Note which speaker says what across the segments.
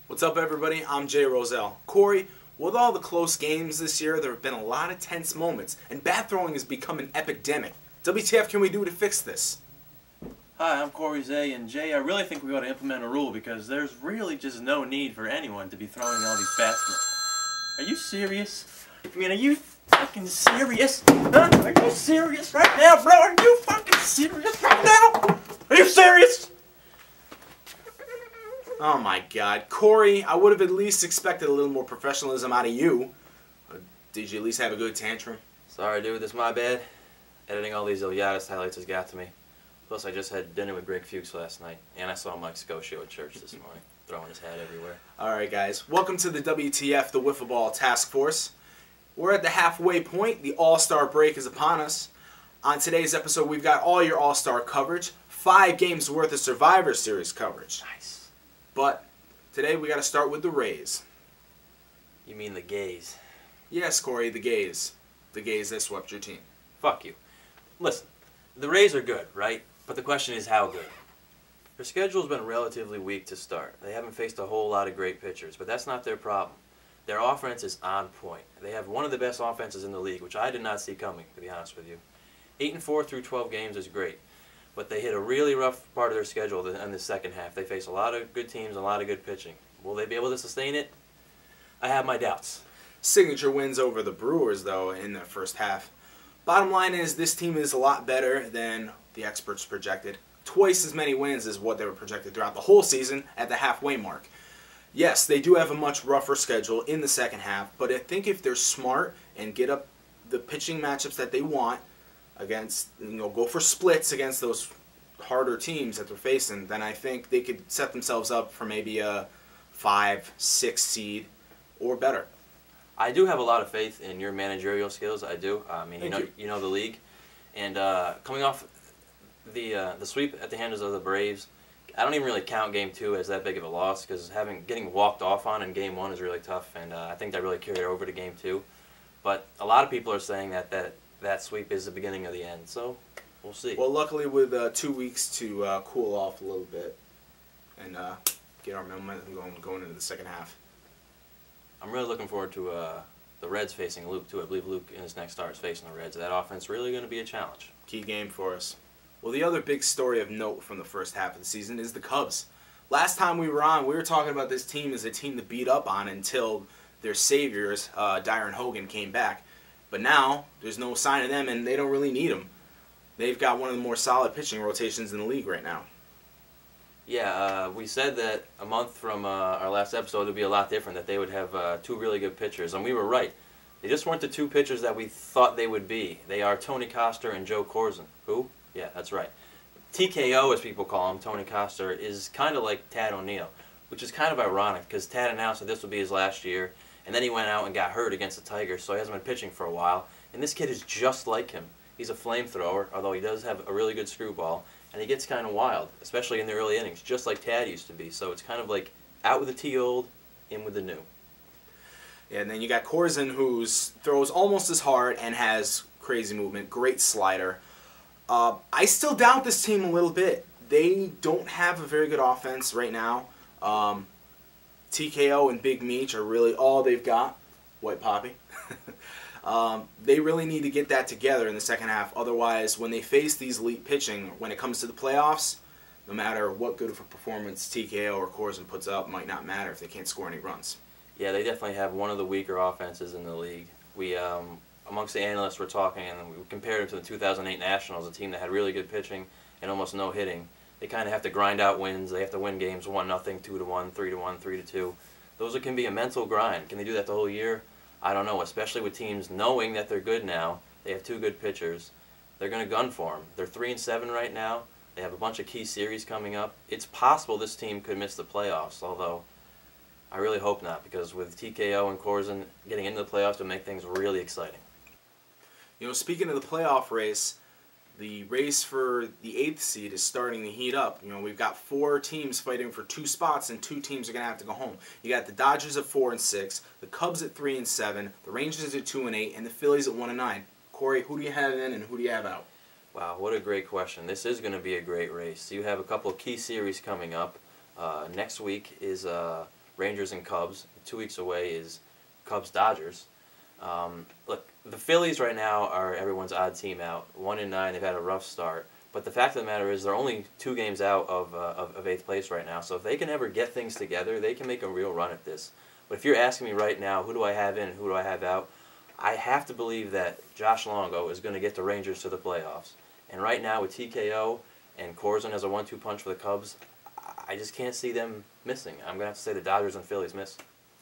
Speaker 1: What's up, everybody? I'm Jay Roselle. Corey, with all the close games this year, there have been a lot of tense moments, and bat throwing has become an epidemic. WTF can we do to fix this?
Speaker 2: Hi, I'm Corey Zay, and Jay, I really think we ought to implement a rule because there's really just no need for anyone to be throwing all these bats. Are you serious? I mean, are you fucking serious? Huh? Are you serious right now, bro? Are you fucking serious right now? Are you serious?
Speaker 1: Oh my god. Corey, I would have at least expected a little more professionalism out of you. Did you at least have a good tantrum?
Speaker 2: Sorry, dude, this is my bad. Editing all these Iliadis highlights has got to me. Plus, I just had dinner with Greg Fuchs last night, and I saw Mike Scotia at church this morning, throwing his hat everywhere.
Speaker 1: Alright guys, welcome to the WTF, the Wiffleball Task Force. We're at the halfway point. The All-Star break is upon us. On today's episode, we've got all your All-Star coverage, 5 games worth of Survivor Series coverage.
Speaker 2: Nice.
Speaker 1: But today we got to start with the Rays.
Speaker 2: You mean the gays?
Speaker 1: Yes, Corey, the gays. The gays that swept your team.
Speaker 2: Fuck you. Listen, the Rays are good, right? But the question is how good. Their schedule's been relatively weak to start. They haven't faced a whole lot of great pitchers, but that's not their problem. Their offense is on point. They have one of the best offenses in the league, which I did not see coming, to be honest with you. 8-4 through 12 games is great. But they hit a really rough part of their schedule in the second half. They face a lot of good teams, a lot of good pitching. Will they be able to sustain it? I have my doubts.
Speaker 1: Signature wins over the Brewers, though, in the first half. Bottom line is this team is a lot better than the experts projected. Twice as many wins as what they were projected throughout the whole season at the halfway mark. Yes, they do have a much rougher schedule in the second half, but I think if they're smart and get up the pitching matchups that they want, against, go for splits against those harder teams that they're facing, then I think they could set themselves up for maybe a 5-6 seed or better.
Speaker 2: I do have a lot of faith in your managerial skills. I do. I mean, you know the league, and coming off the sweep at the hands of the Braves, I don't even really count Game 2 as that big of a loss because getting walked off on in Game 1 is really tough, and I think that really carried over to Game 2. But a lot of people are saying that sweep is the beginning of the end, so we'll see.
Speaker 1: Well, luckily with 2 weeks to cool off a little bit and get our momentum going into the second half.
Speaker 2: I'm really looking forward to the Reds facing Luke, too. I believe Luke in his next start is facing the Reds. That offense really going to be a challenge.
Speaker 1: Key game for us. Well, the other big story of note from the first half of the season is the Cubs. Last time we were on, we were talking about this team as a team to beat up on until their saviors, Dyer and Hogan, came back. But now, there's no sign of them, and they don't really need them. They've got one of the more solid pitching rotations in the league right now.
Speaker 2: Yeah, we said that a month from our last episode it would be a lot different, that they would have 2 really good pitchers, and we were right. They just weren't the 2 pitchers that we thought they would be. They are Tony Coster and Joe Corzin. Who? Yeah, that's right. TKO, as people call him, Tony Coster, is kind of like Tad O'Neill, which is kind of ironic because Tad announced that this would be his last year. And then he went out and got hurt against the Tigers, so he hasn't been pitching for a while. And this kid is just like him. He's a flamethrower, although he does have a really good screwball. And he gets kind of wild, especially in the early innings, just like Tad used to be. So it's kind of like out with the T-old, in with the new.
Speaker 1: Yeah, and then you got Corzin, who throws almost as hard and has crazy movement, great slider. I still doubt this team a little bit. They don't have a very good offense right now. TKO and Big Meech are really all they've got. White Poppy. They really need to get that together in the second half. Otherwise, when they face these elite pitching, when it comes to the playoffs, no matter what good of a performance TKO or Corzin puts up, might not matter if they can't score any runs.
Speaker 2: Yeah, they definitely have one of the weaker offenses in the league. We, amongst the analysts, were talking, and we compared them to the 2008 Nationals, a team that had really good pitching and almost no hitting. They kind of have to grind out wins. They have to win games 1-0, 2-1, 3-1, 3-2. Those can be a mental grind. Can they do that the whole year? I don't know, especially with teams knowing that they're good now. They have 2 good pitchers. They're going to gun for them. They're 3-7 right now. They have a bunch of key series coming up. It's possible this team could miss the playoffs, although I really hope not, because with TKO and Corzin getting into the playoffs would make things really exciting.
Speaker 1: You know, speaking of the playoff race, the race for the 8th seed is starting to heat up. You know, we've got 4 teams fighting for 2 spots, and 2 teams are going to have to go home. You got the Dodgers at 4-6, the Cubs at 3-7, the Rangers at 2-8, and the Phillies at 1-9. Corey, who do you have in and who do you have out?
Speaker 2: Wow, what a great question. This is going to be a great race. You have a couple of key series coming up. Next week is Rangers and Cubs. 2 weeks away is Cubs-Dodgers. Look, the Phillies right now are everyone's odd team out. 1-9, they've had a rough start. But the fact of the matter is they're only 2 games out of 8th place right now. So if they can ever get things together, they can make a real run at this. But if you're asking me right now, who do I have in and who do I have out, I have to believe that Josh Longo is going to get the Rangers to the playoffs. And right now with TKO and Corzine as a 1-2 punch for the Cubs, I just can't see them missing. I'm going to have to say the Dodgers and Phillies miss.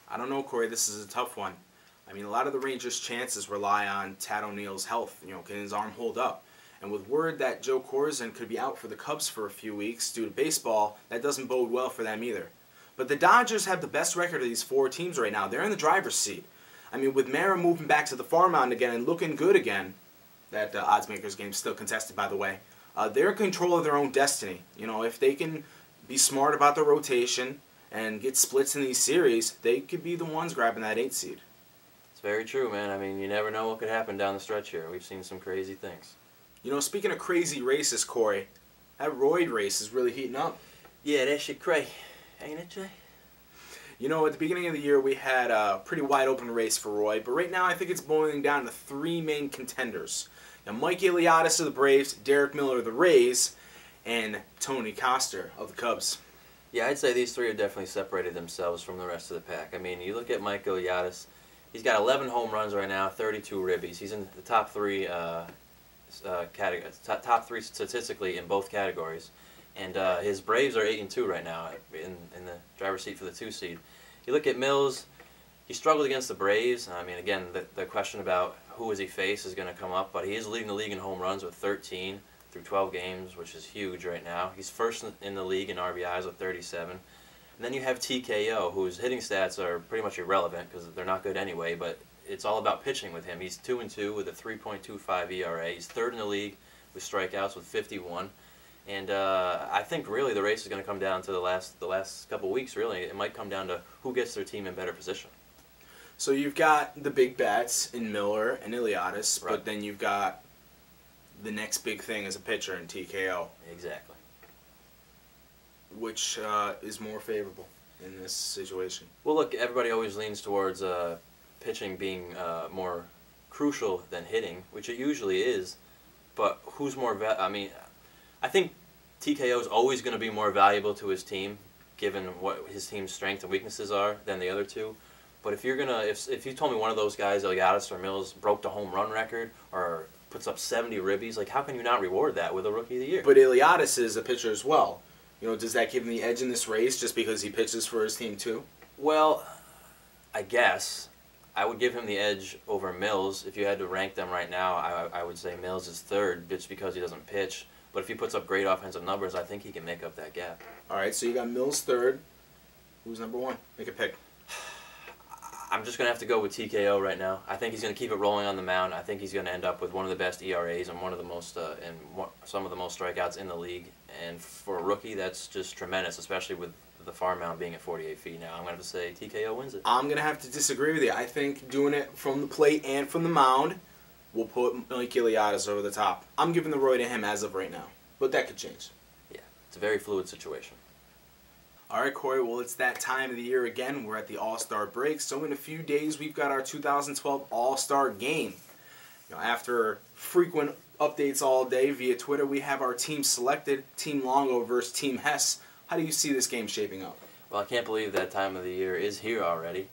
Speaker 1: I don't know, Corey. This is a tough one. I mean, a lot of the Rangers' chances rely on Tad O'Neill's health. Can his arm hold up? And with word that Joe Corzine could be out for the Cubs for a few weeks due to baseball, that doesn't bode well for them either. But the Dodgers have the best record of these 4 teams right now. They're in the driver's seat. I mean, with Mara moving back to the farm mound again and looking good again, that odds makers game is still contested, by the way, they're in control of their own destiny. If they can be smart about their rotation and get splits in these series, they could be the ones grabbing that 8th seed.
Speaker 2: It's very true, man. I mean, you never know what could happen down the stretch here. We've seen some crazy things.
Speaker 1: Speaking of crazy races, Corey, that roid race is really heating up.
Speaker 2: Yeah, that shit cray. Ain't it, Jay?
Speaker 1: At the beginning of the year, we had a pretty wide open race for Roy, but right now I think it's boiling down to 3 main contenders. Now, Mike Eliadis of the Braves, Derek Miller of the Rays, and Tony Coster of the Cubs.
Speaker 2: Yeah, I'd say these 3 have definitely separated themselves from the rest of the pack. I mean, you look at Mike Eliadis, he's got 11 home runs right now, 32 ribbies. He's in the top 3 categories, top 3 statistically in both categories. And his Braves are 8-2 right now in the driver's seat for the 2 seed. You look at Mills, he struggled against the Braves. I mean, again, the question about who is he face is going to come up, but he is leading the league in home runs with 13 through 12 games, which is huge right now. He's first in the league in RBIs with 37. And then you have TKO, whose hitting stats are pretty much irrelevant because they're not good anyway, but it's all about pitching with him. He's 2-2 with a 3.25 ERA. He's 3rd in the league with strikeouts with 51. And I think really the race is going to come down to the last couple weeks. Really, it might come down to who gets their team in better position.
Speaker 1: So you've got the big bats in Miller and Eliadis,
Speaker 2: right,
Speaker 1: but then you've got the next big thing as a pitcher in TKO.
Speaker 2: Exactly.
Speaker 1: Which is more favorable in this situation?
Speaker 2: Well, look, everybody always leans towards pitching being more crucial than hitting, which it usually is. But who's more? I think TKO is always going to be more valuable to his team, given what his team's strengths and weaknesses are, than the other 2. But if you're gonna, if you told me one of those guys, Eliadis or Mills, broke the home run record or puts up 70 ribbies, like how can you not reward that with a Rookie of the Year?
Speaker 1: But Eliadis is a pitcher as well. Does that give him the edge in this race just because he pitches for his team too?
Speaker 2: Well, I guess I would give him the edge over Mills. If you had to rank them right now, I would say Mills is 3rd just because he doesn't pitch. But if he puts up great offensive numbers, I think he can make up that gap.
Speaker 1: All right, so you got Mills 3rd. Who's number 1? Make a pick.
Speaker 2: I'm just going to have to go with TKO right now. I think he's going to keep it rolling on the mound. I think he's going to end up with one of the best ERAs and one of the most some of the most strikeouts in the league. And for a rookie, that's just tremendous, especially with the farm mound being at 48 feet now. I'm going to have to say TKO wins it.
Speaker 1: I'm going to have to disagree with you. I think doing it from the plate and from the mound will put Mike Eliadis over the top. I'm giving the Roy to him as of right now, but that could change.
Speaker 2: Yeah, it's a very fluid situation.
Speaker 1: All right, Corey, well, it's that time of the year again. We're at the All-Star break, so in a few days, we've got our 2012 All-Star Game. After frequent updates all day via Twitter, we have our team selected, Team Longo versus Team Hess. How do you see this game shaping up?
Speaker 2: Well, I can't believe that time of the year is here already.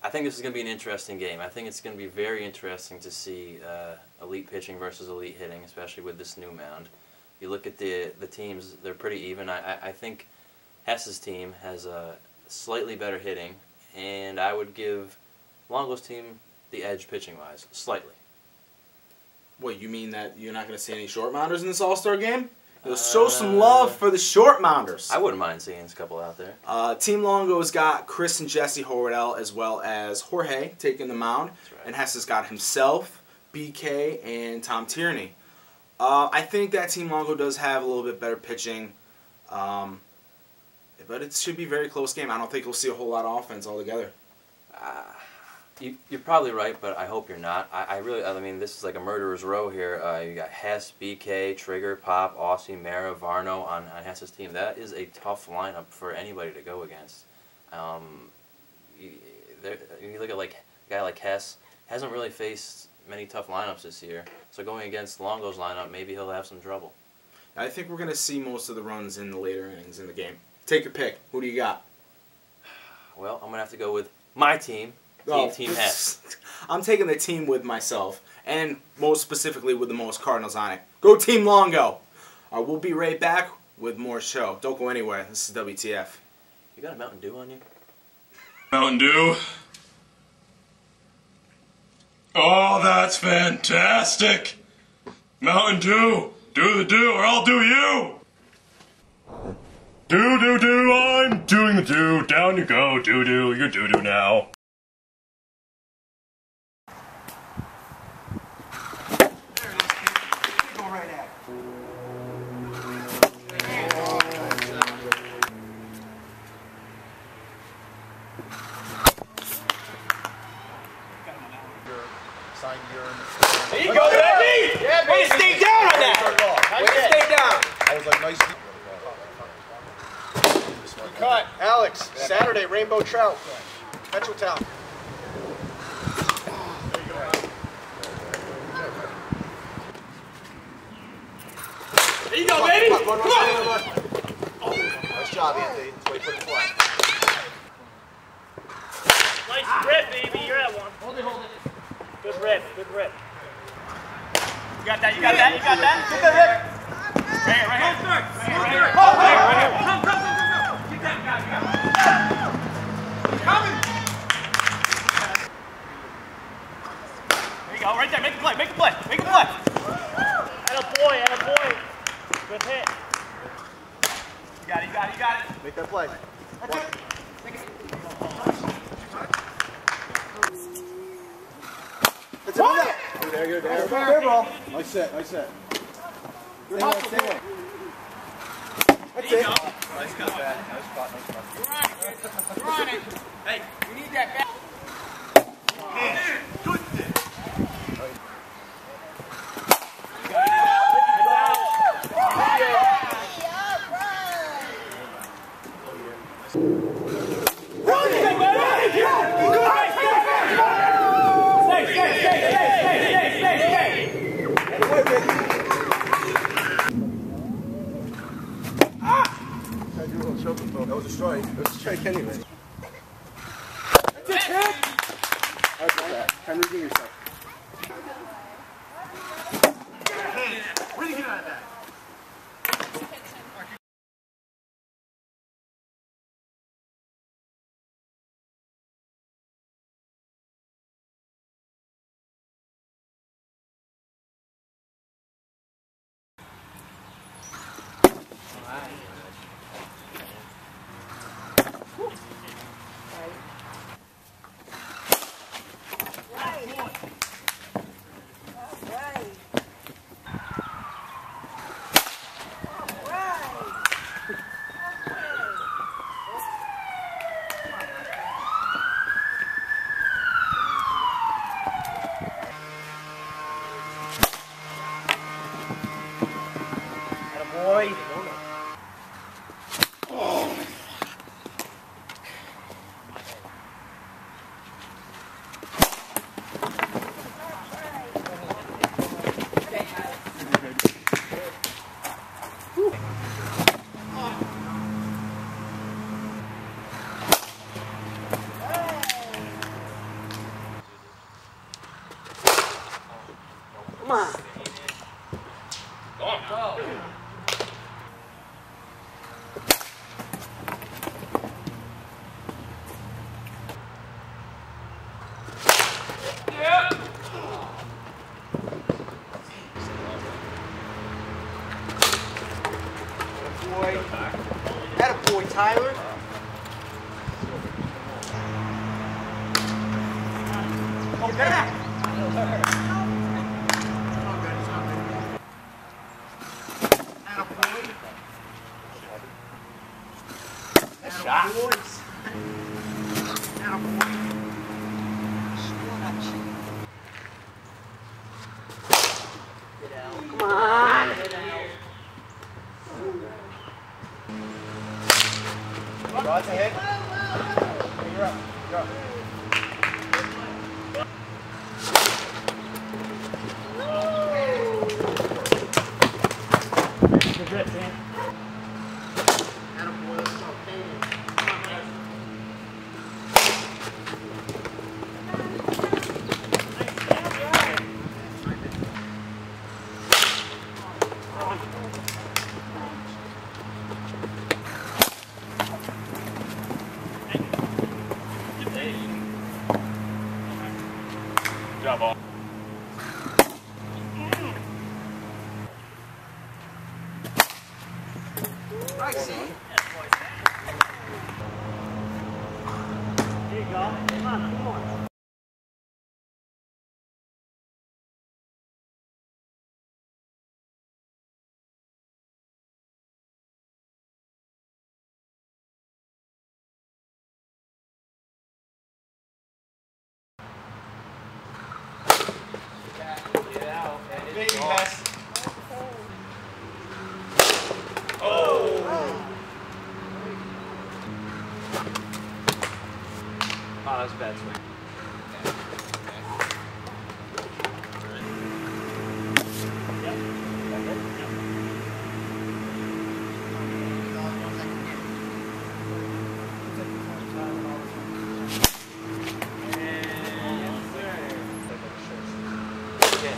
Speaker 2: I think this is going to be an interesting game. I think it's going to be very interesting to see elite pitching versus elite hitting, especially with this new mound. You look at the teams, they're pretty even. I think Hess's team has a slightly better hitting, and I would give Longo's team the edge pitching-wise, slightly.
Speaker 1: What, you mean that you're not going to see any short mounders in this All-Star game? Show some love for the short mounders.
Speaker 2: I wouldn't mind seeing a couple out there.
Speaker 1: Team Longo's got Chris and Jesse Horwedel as well as Jorge taking the mound.
Speaker 2: That's right.
Speaker 1: And Hess has got himself, BK, and Tom Tierney. I think that Team Longo does have a little bit better pitching. But it should be a very close game. I don't think we'll see a whole lot of offense altogether.
Speaker 2: You're probably right, but I hope you're not. I mean, this is like a murderer's row here. You got Hess, BK, Trigger, Pop, Aussie, Mara, Varno on Hess's team. That is a tough lineup for anybody to go against. You look at a guy like Hess, hasn't really faced many tough lineups this year. So going against Longo's lineup, maybe he'll have some trouble.
Speaker 1: I think we're going to see most of the runs in the later innings in the game. Take a pick. Who do you got?
Speaker 2: Well, I'm going to have to go with my team, Team Hess.
Speaker 1: I'm taking the team with myself, and most specifically with the most Cardinals on it. Go Team Longo! We'll be right back with more show. Don't go anywhere. This is WTF.
Speaker 2: You got a Mountain Dew on you?
Speaker 3: Mountain Dew? Oh, that's fantastic! Mountain Dew! Do the do, or I'll do you! Do, I'm doing the do. Down you go, do, you're do now.
Speaker 4: There it is, kid. Go right at it.
Speaker 5: There you go, baby! Yeah, baby! Way to stay down on that! Way to stay down!
Speaker 6: I was like, nice.
Speaker 5: Good cut. Alex, Saturday, Rainbow Trout. Metro Town. There you go, baby! Come on!
Speaker 6: Nice job, Anthony. That's why you put it flat.
Speaker 7: Nice rip, baby. You're at one. Hold it. Good rip. You got that. Get that rip. Right here. Right here. Come. Get that guy. Coming. There you go. Right there. Make a play. And a boy. Good hit. You got it.
Speaker 6: Make that play.
Speaker 5: That's it.
Speaker 6: That's it. You're there. Fair ball. Nice set. Good hustle. That's it. Nice cut. Nice spot.
Speaker 5: You're on it. Hey, we need that back. Good.
Speaker 6: That was a strike. It was a strike anyway.
Speaker 5: That's it, kid.
Speaker 6: How's that? Kind of redeem yourself.
Speaker 5: Where did you get out of that? Boy. Come on. Go. Attaboy, Tyler. Get back. Attaboy. Shot. Attaboy. Come on.
Speaker 6: That's a hit.
Speaker 7: Good grip, Dan. Good job, all. There you go. Come on, come on.
Speaker 5: Baby pass.
Speaker 7: Oh, that was a bad swing.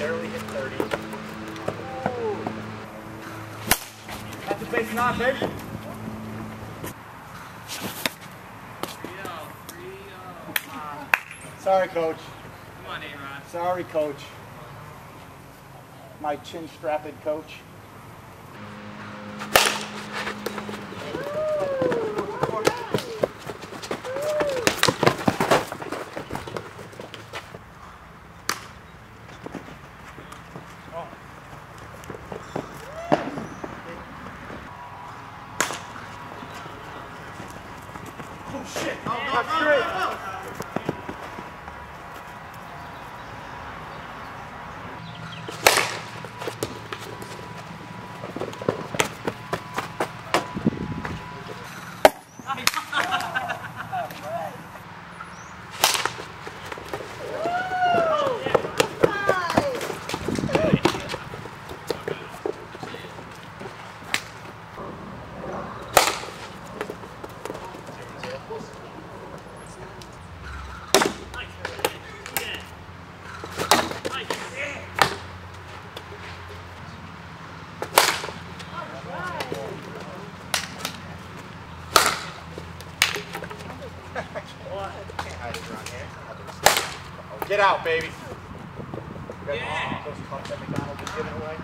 Speaker 5: Early hit 30.
Speaker 6: That's the base knock, baby. Sorry, coach.
Speaker 5: Come on, A-Rod.
Speaker 6: Sorry, coach. My chin-strapped coach.
Speaker 5: Oh, shit. That's great. Get out, baby. Yeah. Those cups that McDonald's is giving away.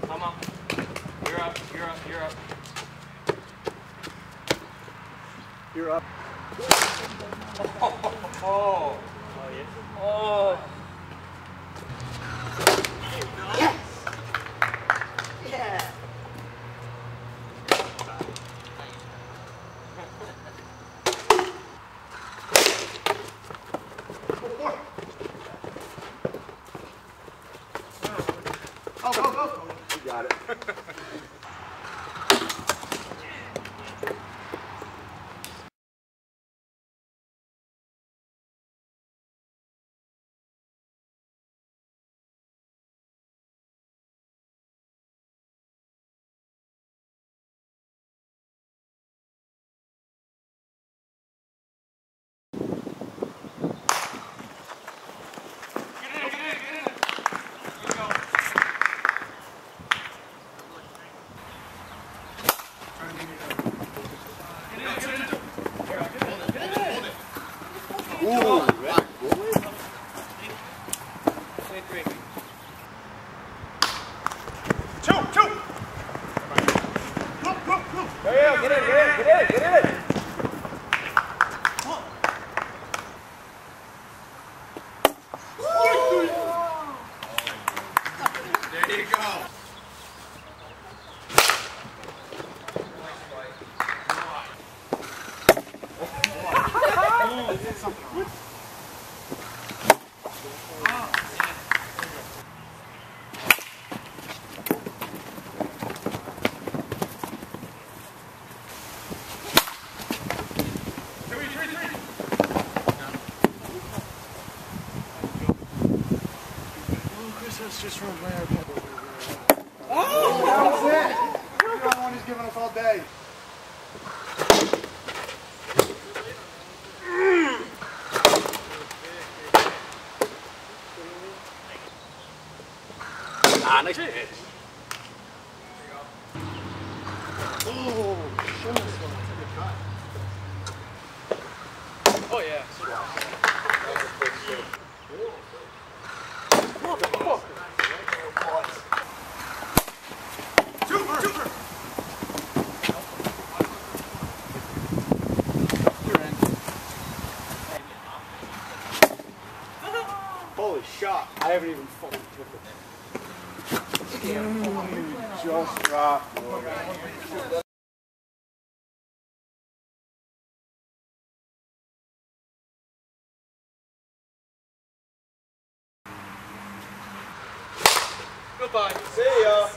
Speaker 7: Come on. You're up, you're up, you're up.
Speaker 6: You're up.
Speaker 7: Oh, yeah. Oh.
Speaker 4: Yeah.
Speaker 6: Oh, go, go. You got it. just from America. Oh! That was it! You're the one who's giving us all day.
Speaker 5: Ah, nice pitch.
Speaker 6: Oh, shit.
Speaker 7: Oh, yeah.
Speaker 6: Holy shot. I haven't even fucking took it. Just dropped.
Speaker 7: Goodbye.
Speaker 6: See ya.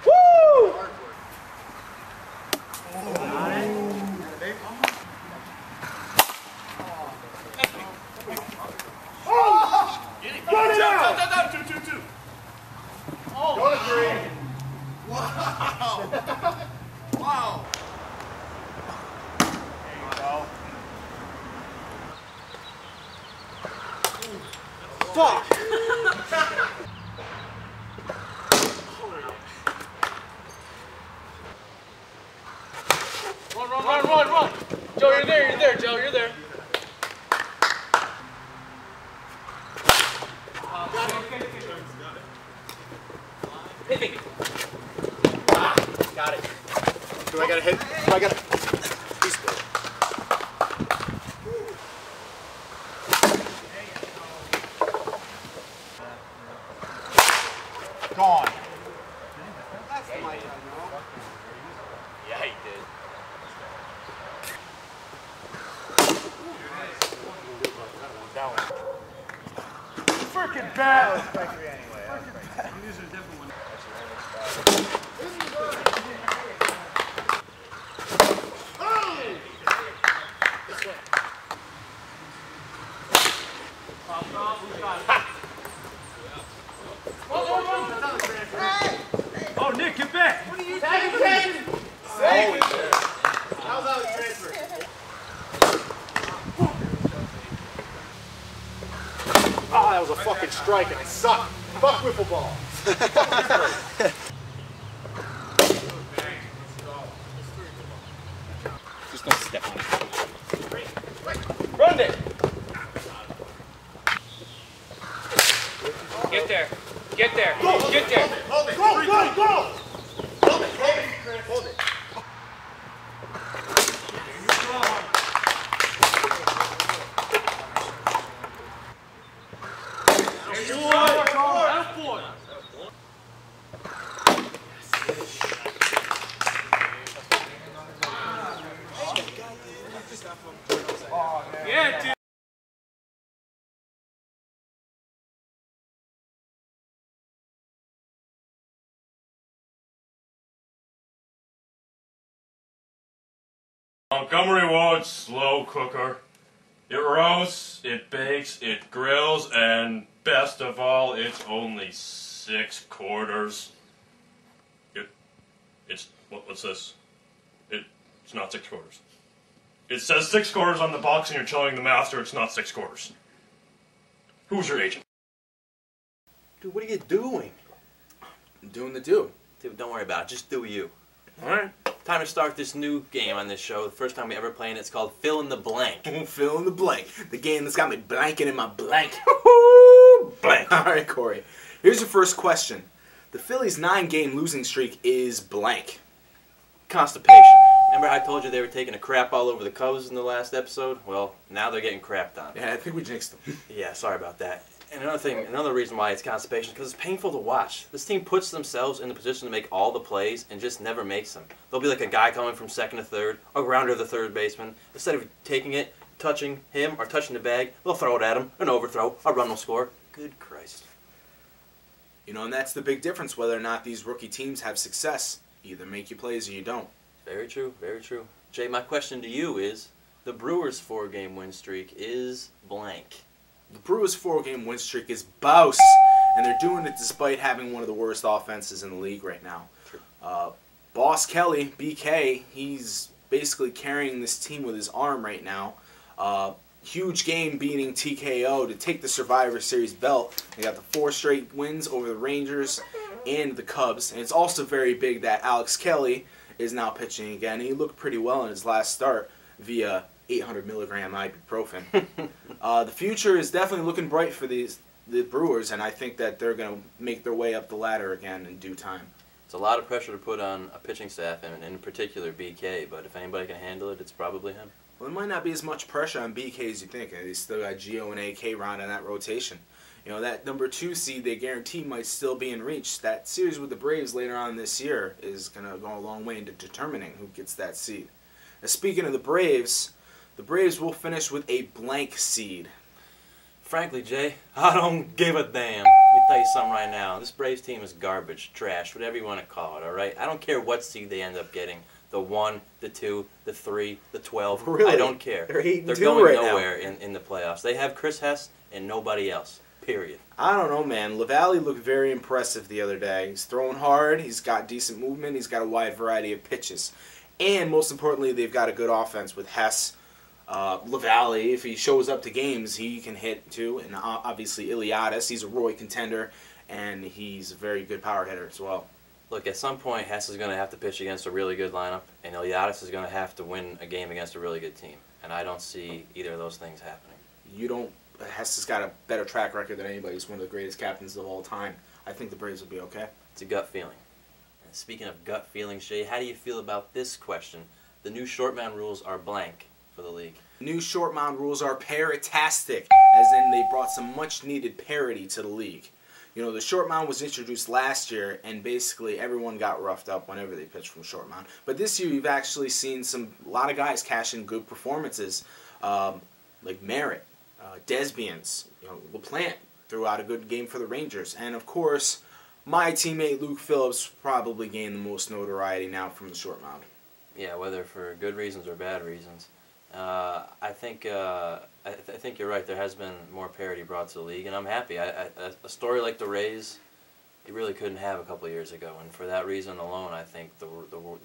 Speaker 6: Woo! Run it out!
Speaker 7: Down, 2-2-2.
Speaker 6: Go to 3.
Speaker 4: Wow.
Speaker 6: Fuck!
Speaker 7: Run. Joe, you're there, Joe, you're there.
Speaker 5: Got it. Do I gotta hit? Do I gotta? He's good.
Speaker 6: Gone.
Speaker 7: Yeah, he did.
Speaker 6: Freaking bad.
Speaker 7: Oh, Nick, get back. What are you doing?
Speaker 6: Holy shit. How's that transfer?
Speaker 5: Oh, that was a fucking strike and it sucked. Fuck Wiffleball.
Speaker 2: Just don't step on it.
Speaker 7: Run it. Get there. Get there. Get there.
Speaker 6: Hold it. Go! Hold it. Hold it.
Speaker 7: Yeah, dude.
Speaker 3: Montgomery Ward's slow cooker. It roasts, it bakes, it grills, and best of all, it's only 6 quarters. What's this? It's not 6 quarters. It says 6 quarters on the box and you're telling the master it's not 6 quarters. Who's your agent?
Speaker 2: Dude, what are you doing?
Speaker 1: I'm doing the do.
Speaker 2: Dude, don't worry about it. Just do you.
Speaker 1: Alright.
Speaker 2: Time to start this new game on this show. The first time we ever played it. It's called Fill in the Blank.
Speaker 1: Fill in the blank. The game that's got me blanking in my blank. Blank. Alright, Corey. Here's your first question. The Phillies' 9-game losing streak is blank.
Speaker 2: Constipation. Remember I told you they were taking a crap all over the Cubs in the last episode? Well, now they're getting crapped on.
Speaker 1: Yeah, I think we jinxed them.
Speaker 2: Yeah, sorry about that. And another reason why it's constipation, because it's painful to watch. This team puts themselves in the position to make all the plays and just never makes them. There'll be like a guy coming from second to third, a grounder to the third baseman. Instead of taking it, touching him, or touching the bag, they'll throw it at him, an overthrow, a run will score. Good Christ.
Speaker 1: You know, and that's the big difference whether or not these rookie teams have success. You either make your plays or you don't.
Speaker 2: Very true, very true. Jay, my question to you is, the Brewers' 4-game win streak is blank.
Speaker 1: The Brewers' 4-game win streak is bouse. and they're doing it despite having one of the worst offenses in the league right now. Boss Kelly, BK, he's basically carrying this team with his arm right now. Huge game beating TKO to take the Survivor Series belt. They got the 4 straight wins over the Rangers and the Cubs. And it's also very big that Alex Kelly is now pitching again. He looked pretty well in his last start via 800 milligram ibuprofen. The future is definitely looking bright for the Brewers, and I think that they're going to make their way up the ladder again in due time.
Speaker 2: It's a lot of pressure to put on a pitching staff, and in particular BK, but if anybody can handle it, it's probably him.
Speaker 1: Well, there might not be as much pressure on BK as you think. They still got Gio and AK Ron in that rotation. You know, that number 2 seed they guarantee might still be in reach. That series with the Braves later on this year is going to go a long way into determining who gets that seed. Now, speaking of the Braves will finish with a blank seed.
Speaker 2: Frankly, Jay, I don't give a damn. Let me tell you something right now. This Braves team is garbage, trash, whatever you want to call it, all right? I don't care what seed they end up getting. The 1, the 2, the 3, the 12.
Speaker 1: Really?
Speaker 2: I don't care.
Speaker 1: They're 8-2
Speaker 2: They're going
Speaker 1: right
Speaker 2: nowhere in the playoffs. They have Chris Hess and nobody else. Period.
Speaker 1: I don't know, man. LaValle looked very impressive the other day. He's throwing hard. He's got decent movement. He's got a wide variety of pitches. And most importantly, they've got a good offense with Hess. LaValle, if he shows up to games, he can hit too. And obviously Iliadis, he's a Roy contender, and he's a very good power hitter as well.
Speaker 2: Look, at some point, Hess is going to have to pitch against a really good lineup, and Iliadis is going to have to win a game against a really good team. And I don't see either of those things happening.
Speaker 1: You don't. Hess has got a better track record than anybody. He's one of the greatest captains of all time. I think the Braves will be okay.
Speaker 2: It's a gut feeling. And speaking of gut feelings, Shay, how do you feel about this question? The new short mound rules are blank for the league.
Speaker 1: New short mound rules are paratastic, as in they brought some much-needed parity to the league. You know, the short mound was introduced last year, and basically everyone got roughed up whenever they pitched from short mound. But this year, you've actually seen a lot of guys cash in good performances, like Merritt, Desbians, LaPlante threw out a good game for the Rangers, and of course, my teammate Luke Phillips probably gained the most notoriety now from the short mound.
Speaker 2: Yeah, whether for good reasons or bad reasons. I think you're right. There has been more parity brought to the league, and I'm happy. A story like the Rays, you really couldn't have a couple of years ago, and for that reason alone, I think the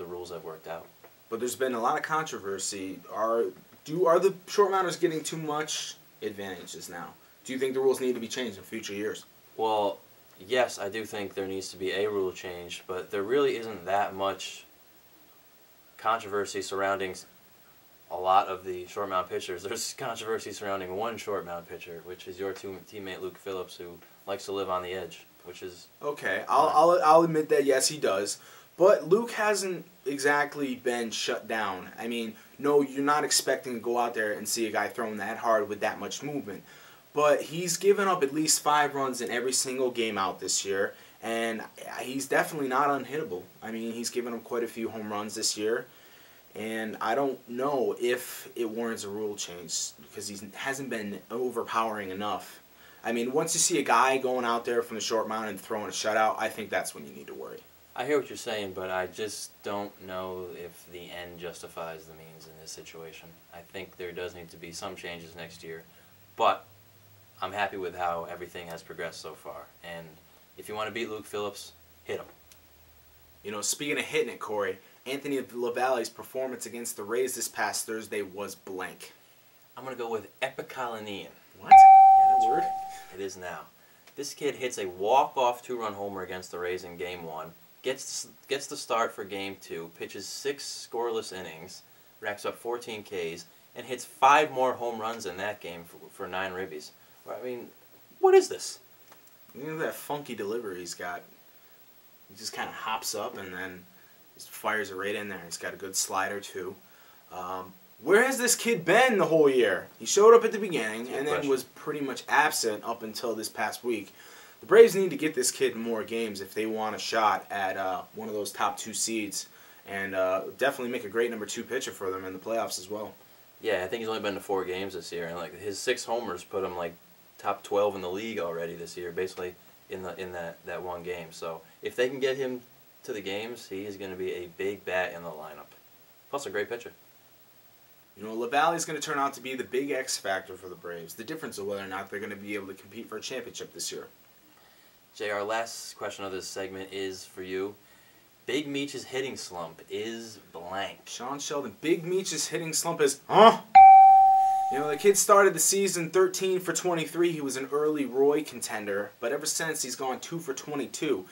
Speaker 2: rules have worked out.
Speaker 1: But there's been a lot of controversy. Are the short mounders getting too much advantages now? Do you think the rules need to be changed in future years?
Speaker 2: Well, yes, I do think there needs to be a rule change, but there really isn't that much controversy surrounding a lot of the short mound pitchers. There's controversy surrounding one short mound pitcher, which is your teammate Luke Phillips, who likes to live on the edge, which is
Speaker 1: okay. I'll admit that yes, he does. But Luke hasn't exactly been shut down. I mean, no, you're not expecting to go out there and see a guy throwing that hard with that much movement. But he's given up at least 5 runs in every single game out this year, and he's definitely not unhittable. I mean, he's given up quite a few home runs this year. And I don't know if it warrants a rule change because he hasn't been overpowering enough. I mean, once you see a guy going out there from the short mound and throwing a shutout, I think that's when you need to worry.
Speaker 2: I hear what you're saying, but I just don't know if the end justifies the means in this situation. I think there does need to be some changes next year, but I'm happy with how everything has progressed so far. And if you want to beat Luke Phillips, hit him.
Speaker 1: You know, speaking of hitting it, Corey, Anthony LaValle's performance against the Rays this past Thursday was blank.
Speaker 2: I'm going to go with Epicalinian.
Speaker 1: What? Yeah,
Speaker 2: that's right. It is now. This kid hits a walk-off 2-run homer against the Rays in Game 1, gets the start for Game 2, pitches 6 scoreless innings, racks up 14 Ks, and hits 5 more home runs in that game for 9 ribbies. I mean, what is this?
Speaker 1: You know that funky delivery he's got? He just kind of hops up and then just fires it right in there. He's got a good slider too. Where has this kid been the whole year? He showed up at the beginning and then was pretty much absent up until this past week. The Braves need to get this kid in more games if they want a shot at one of those top 2 seeds, and definitely make a great number 2 pitcher for them in the playoffs as well.
Speaker 2: Yeah, I think he's only been to 4 games this year, and like his 6 homers put him like top 12 in the league already this year, basically in that one game. So if they can get him to the games, he is going to be a big bat in the lineup. Plus a great pitcher.
Speaker 1: You know, LaValle's going to turn out to be the big X factor for the Braves. The difference of whether or not they're going to be able to compete for a championship this year.
Speaker 2: Jay, our last question of this segment is for you. Big Meech's hitting slump is blank.
Speaker 1: Sean Sheldon, Big Meech's hitting slump is, You know, the kid started the season 13 for 23. He was an early Roy contender, but ever since he's gone 2 for 22.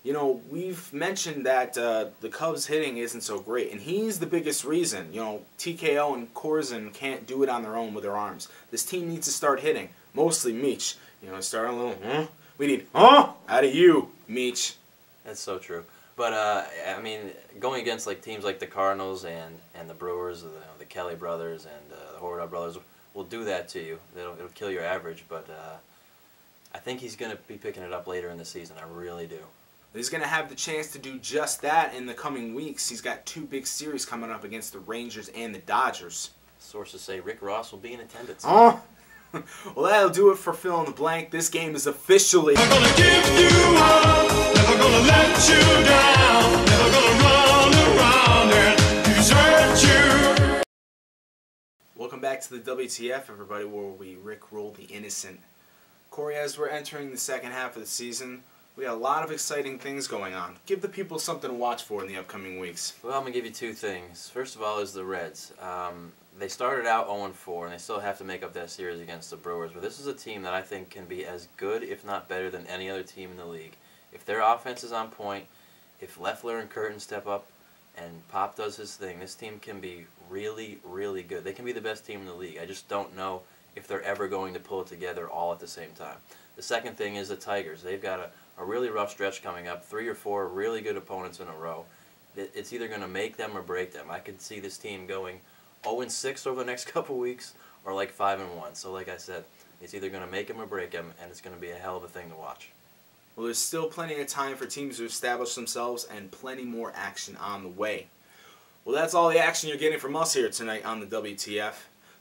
Speaker 1: You know, we've mentioned that the Cubs hitting isn't so great, and he's the biggest reason. You know, TKO and Corzin can't do it on their own with their arms. This team needs to start hitting, mostly Meech. You know, start a little, We need, out of you, Meech.
Speaker 2: That's so true. But, I mean, going against like teams like the Cardinals and the Brewers, the Kelly brothers and the Horvath brothers will do that to you. It'll kill your average, but I think he's going to be picking it up later in the season. I really do.
Speaker 1: He's going to have the chance to do just that in the coming weeks. He's got 2 big series coming up against the Rangers and the Dodgers.
Speaker 2: Sources say Rick Ross will be in attendance.
Speaker 1: Well, that'll do it for Fill in the Blank. This game is officially...
Speaker 8: Never gonna give you up, never gonna let you down, never gonna run around and desert you.
Speaker 1: Welcome back to the WTF, everybody, where we rickroll the innocent. Corey, as we're entering the second half of the season, we got a lot of exciting things going on. Give the people something to watch for in the upcoming weeks.
Speaker 2: Well, I'm going to give you 2 things. First of all is the Reds. They started out 0-4, and they still have to make up that series against the Brewers. But this is a team that I think can be as good, if not better, than any other team in the league. If their offense is on point, if Leffler and Curtin step up, and Pop does his thing, this team can be really, really good. They can be the best team in the league. I just don't know if they're ever going to pull it together all at the same time. The second thing is the Tigers. They've got a really rough stretch coming up, 3 or 4 really good opponents in a row. It's either going to make them or break them. I could see this team going 0-6 over the next couple weeks, or like 5-1. So like I said, it's either going to make them or break them, and it's going to be a hell of a thing to watch.
Speaker 1: Well, there's still plenty of time for teams to establish themselves and plenty more action on the way. Well, that's all the action you're getting from us here tonight on the WTF.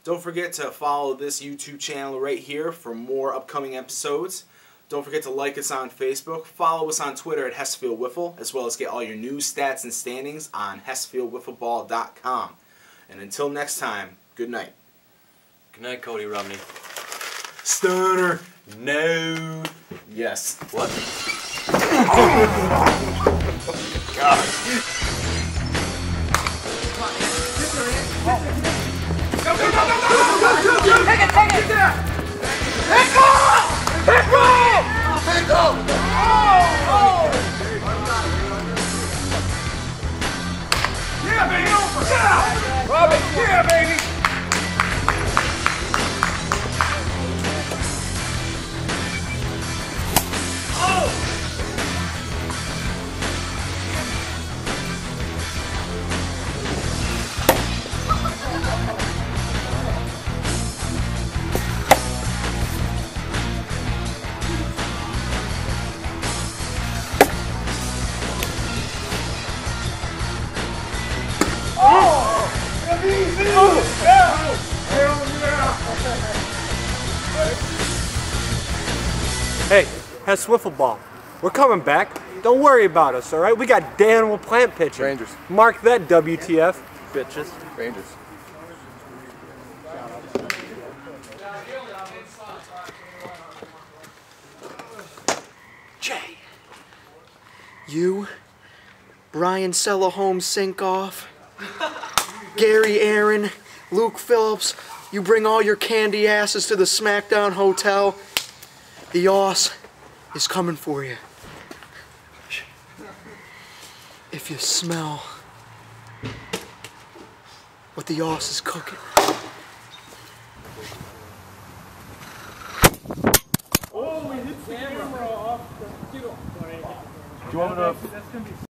Speaker 1: Don't forget to follow this YouTube channel right here for more upcoming episodes. Don't forget to like us on Facebook, follow us on Twitter at Hessfield Wiffle, as well as get all your news, stats, and standings on HessfieldWiffleball.com. And until next time, good night.
Speaker 2: Good night, Cody Rumney.
Speaker 1: Stunner. No. Yes.
Speaker 2: What?
Speaker 1: God.
Speaker 4: Take it! Take it! Pick off! Pick off! Pick off! Oh! Yeah, baby! Yeah! Robin! Yeah, baby!
Speaker 9: Hey, Hess Wiffleball, we're coming back. Don't worry about us, all right? We got Danimal plant pitching.
Speaker 6: Rangers.
Speaker 9: Mark that, WTF.
Speaker 6: Bitches. Rangers.
Speaker 4: Jay. You, Brian Sella Holmes sink off, Gary Aaron, Luke Phillips, you bring all your candy asses to the SmackDown Hotel. The Oss is coming for you. If you smell what the Oss is cooking.
Speaker 6: Do you want me to...